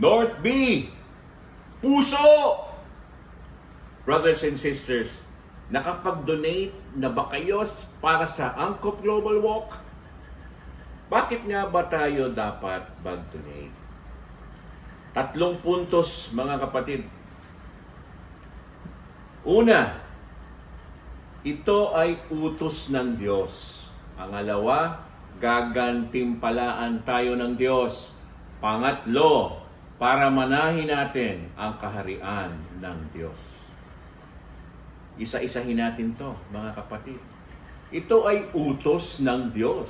North B, puso! Brothers and sisters, nakapag-donate na ba kayo para sa Angkop Global Walk? Bakit nga ba tayo dapat mag-donate? 3 puntos, mga kapatid. Una, ito ay utos ng Diyos. Pangalawa, gagantimpalaan tayo ng Diyos. Pangatlo, para manahin natin ang kaharian ng Diyos. Isa-isahin natin to, mga kapatid. Ito ay utos ng Diyos.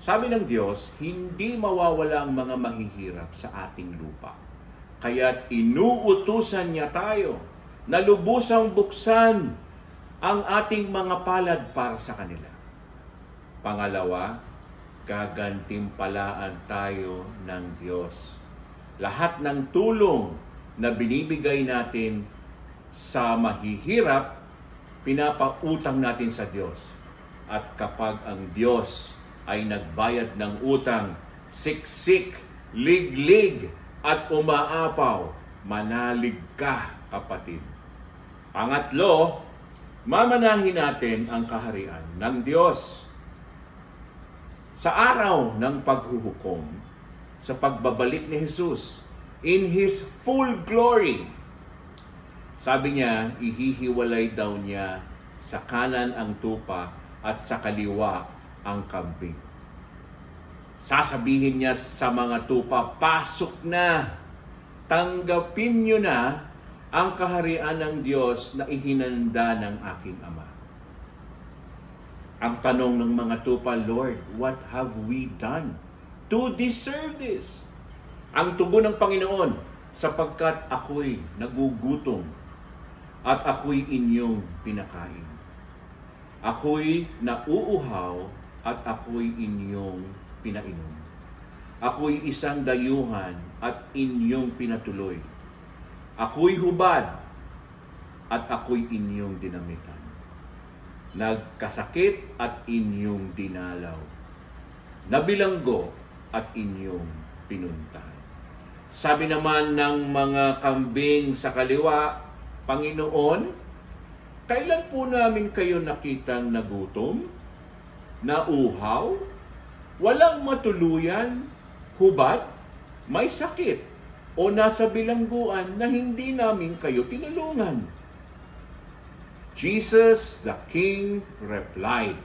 Sabi ng Diyos, hindi mawawala ang mga mahihirap sa ating lupa. Kaya't inuutusan niya tayo na lubusang buksan ang ating mga palad para sa kanila. Pangalawa, gagantimpalaan tayo ng Diyos. Lahat ng tulong na binibigay natin sa mahihirap, pinapautang natin sa Diyos. At kapag ang Diyos ay nagbayad ng utang, siksik, liglig, at umaapaw, manalig ka, kapatid. Pangatlo, mamanahin natin ang kaharian ng Diyos. Sa araw ng paghuhukom, sa pagbabalik ni Jesus, in His full glory, sabi niya, ihihiwalay daw niya sa kanan ang tupa at sa kaliwa ang kambing. Sasabihin niya sa mga tupa, pasok na, tanggapin niyo na ang kaharian ng Diyos na ihinanda ng aking Ama. Ang tanong ng mga tupa, Lord, what have we done to deserve this? Ang tugon ng Panginoon, sapagkat ako'y nagugutom at ako'y inyong pinakain. Ako'y nauuhaw at ako'y inyong pinainom. Ako'y isang dayuhan at inyong pinatuloy. Ako'y hubad at ako'y inyong dinamitan. Nagkasakit at inyong dinalaw. Nabilanggo at inyong pinuntahan. Sabi naman ng mga kambing sa kaliwa, Panginoon, kailan po namin kayo nakitang nagutom, nauhaw, walang matuluyan, hubad, may sakit, o nasa bilangguan na hindi namin kayo tinulungan? Jesus the King replied,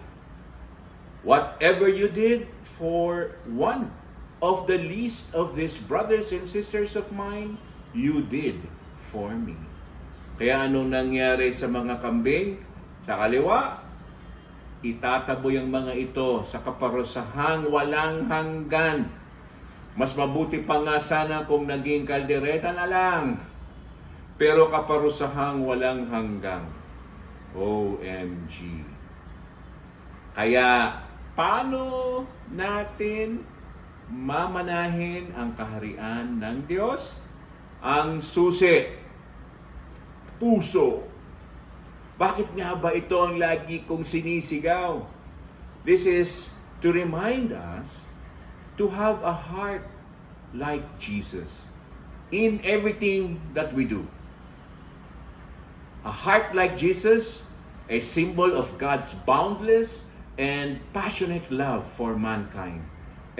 whatever you did for one of the least of these brothers and sisters of mine, you did for me. Kaya anong nangyari sa mga kambing? Sa kaliwa, itataboy ang mga ito sa kaparusahang walang hanggan. Mas mabuti pa nga sana kung naging kaldereta na lang. Pero kaparusahang walang hanggang. OMG. Kaya, paano natin mamanahin ang kaharian ng Diyos? Ang susi, puso. Bakit nga ba ito ang lagi kong sinisigaw? This is to remind us to have a heart like Jesus in everything that we do. A heart like Jesus, a symbol of God's boundless and passionate love for mankind,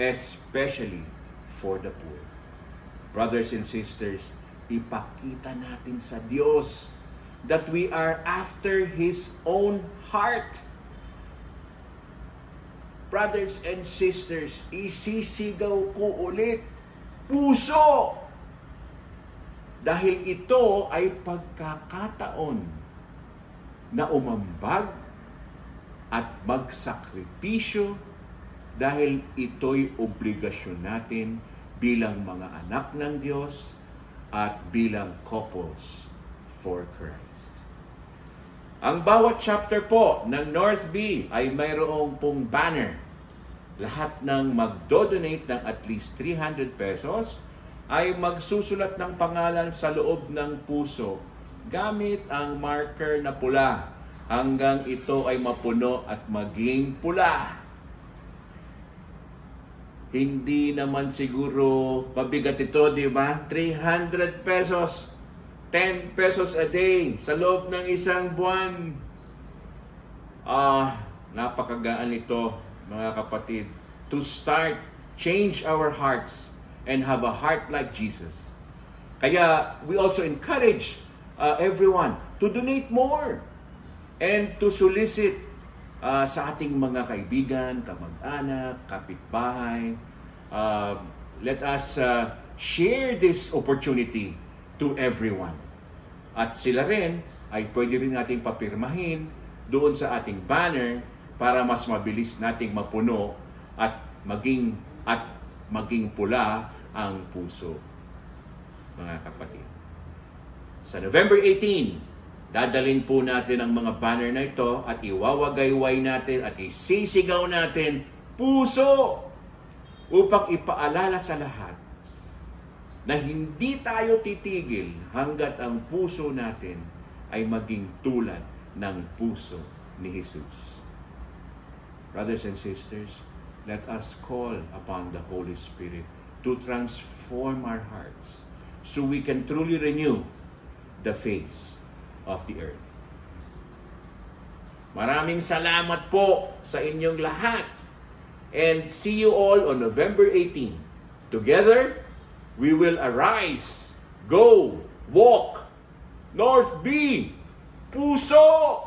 especially for the poor. Brothers and sisters, ipakita natin sa Diyos that we are after His own heart. Brothers and sisters, isisigaw ko ulit, puso! Dahil ito ay pagkakataon na umambag at magsakripisyo dahil ito'y obligasyon natin bilang mga anak ng Diyos at bilang couples for Christ. Ang bawat chapter po ng North B ay mayroong pong banner. Lahat ng magdo-donate ng at least 300 pesos ay magsusulat ng pangalan sa loob ng puso gamit ang marker na pula hanggang ito ay mapuno at maging pula. Hindi naman siguro mabigat ito, di ba? 300 pesos, 10 pesos a day sa loob ng isang buwan. Napakagaan ito, mga kapatid, to start, change our hearts, and have a heart like Jesus. Kaya we also encourage everyone to donate more and to solicit sa ating mga kaibigan, kamag-anak, kapitbahay. Let us share this opportunity to everyone. At sila rin ay pwede rin nating papirmahin doon sa ating banner para mas mabilis nating mapuno at maging pula ang puso, mga kapatid. Sa November 18, dadalhin po natin ang mga banner na ito at iwawagayway natin at isisigaw natin puso upang ipaalala sa lahat na hindi tayo titigil hanggat ang puso natin ay maging tulad ng puso ni Jesus. Brothers and sisters, let us call upon the Holy Spirit to transform our hearts so we can truly renew the face of the earth. Maraming salamat po sa inyong lahat. And see you all on November 18. Together, we will arise, go, walk, North B, puso!